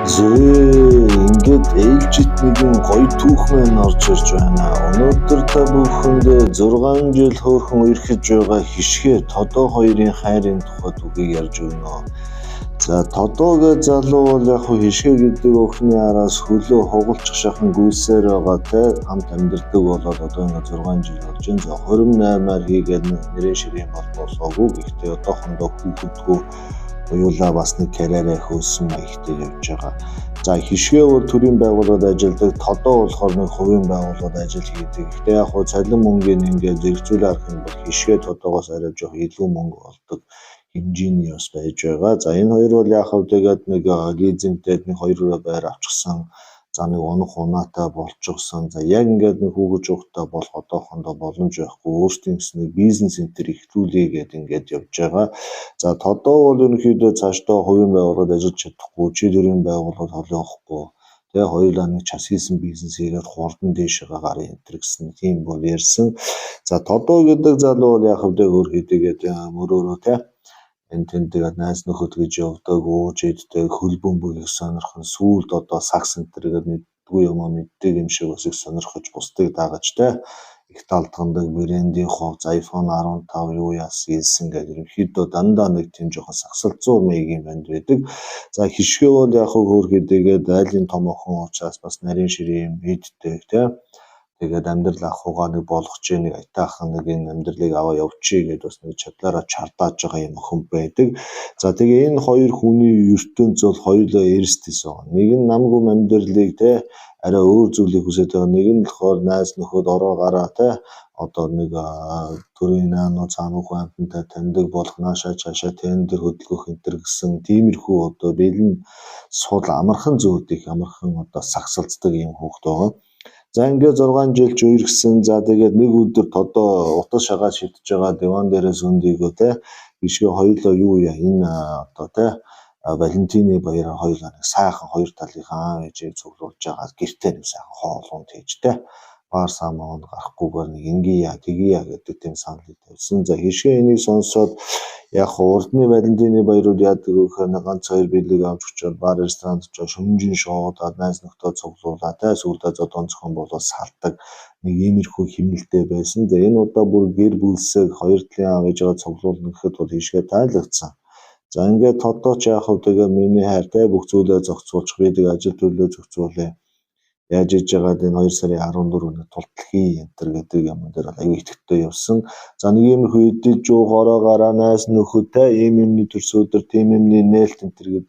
Ингээд ээлжит нэгэн гоё түүх маань орж ирж байна. Өнөөдөр та бүхэнд 6 жил хөөрхөн үерхэж байгаа хишгээ Тодоо хоёрын хайрын тухай үгийг ярьж өгнө. За Тодоогийн залуу бол яг хишгээ гэдэг өхний араас хөлөө хугалчих шахан гүйсээр байгаа те хамт амьдардаг болоод одоо ингээд 6 жил болж байна. За 28-аар хийгээд нэрийн ширийн болбосоогүй. Гэхдээ одоохондоо хүүхэдгүй уйлаа бас нэг карьераа хөөсөн маягтай явж байгаа. За хишгээ бол төрийн байгууллагад ажилладаг, Тодоо болохоор нэг хувийн байгууллагад ажил хийдэг. Гэхдээ яг хуу цалин мөнгөний ингээд зэрэгцүүлээ харах юм бол хишгээ Тодоогоос арай жоох илүү мөнгө олдог хэмжээний бас байж байгаа. За энэ хоёр бол яг хав тэгээд нэг лизингтэй нэг 2 байр авчихсан. За нэг унах унаатай болчихсон. За яг ингээд нэг хүүгэж ухтай болох одоохондоо боломж байхгүй. Өөрсдийн нэг бизнес энтер эхлүүлээ гэдэг ингээд явж байгаа. За Тодоо бол ерөнхийдөө цаашдаа хувийн байгууллагад ажиллаж чадахгүй, чиглэлийн байгууллагад холиохгүй. Тэгээ хоёулаа нэг час хийсэн бизнес хийгээд хурдан дэшегээ гарын энтер гэсэн тийм бол ярьсан. За Тодоо гэдэг залуу бол яг хэвдээ өөр хийдгээд мөрөөрөө те энэ тэгээд найз нөхөд гэж явдаг, ууж иддэг, хөл бөмбөг их сонирхон, сүүлд одоо сакс энтер гэдэг мэддгүй юм аа мэддэг юм шиг бас их сонирхож бусдыг дагаж те их талдгандаг брендийн хувьд iPhone 15 юу яасан гэдэг ерөнхийдөө дандаа нэг тийм жоохон сагсалцуу маягийн банд байдаг. За хишгээ бол яг хөөр хийдгээд айлын том охин уучаас бас нарийн ширийн мэддэг те. Тэгээд амьдрал ахуйгаа нэг болгож нэг айтаахан нэг энэ амьдралыг аваа явчих гэдээ бас нэг чадлаараа чардааж байгаа юм охин байдаг. За тэгээ энэ хоёр хүний ертөнц бол хоёулаа эрсдэс байгаа. Нэг нь намгүй амьдралыг те арай өөр зүйлийг хүсэж байгаа. Нэг нь болохоор найз нөхөд ороо гараа те одоо нэг төрийн наануу цаануух амтантай таньдаг болох наашаа чаашаа тендер хөдөлгөх энтер гэсэн тиймэрхүү одоо бэлэн сул амархан зөөдөх амархан одоо сагсалцдаг юм хүүхд байгаа. За ингээд 6 жил ч үерхсэн. За тэгээд нэг өдөр Тодоо утас шагаа шидэж байгаа диван дээрээс өндийгөө те хишгээ хоёулаа юу яа энэ одоо те Валентины баяраар хоёулаа нэг сайхан хоёр талынхаа аав ээжийг цуглуулж байгаа гэртээ нэг сайхан хоолунд хийж те баар самаанд гарахгүйгээр нэг ингийя тгийя гэдэг тийм саналыг тавьсан. За хишгээ энийг сонсоод яг урдны Валентины баярууд яадаг гэхээр ганц хоёр билег авч очиод бар ресторанд очиод шүмжин шоудаад найз нөхдөд цуглуулаа те сүүлдээ зодон зохион болоод салдаг нэг иймэрхүү хэмнэлтэй байсан. За энэ удаа бүр гэр бүлсэг хоёр талын аав ээжээ цуглуулна гэхэд бол хишгээ таалагдсан. За ингээд Тодоо ч яг хөө тэгээ миний хайртай бүх зүйлээ зохицуулж бидэг ажил төлөө зохицуулъя. Яаж иж байгаад энэ 2 сарын 14-нд тултлахын энтер гэдэг юм дээр аюу итгэвтэй явсан. За нэг иймэрхүү идэж уух ороо гараа найз нөхөд те ийм юмны төрс өдөр тийм юмны нээлт энтер гэдэг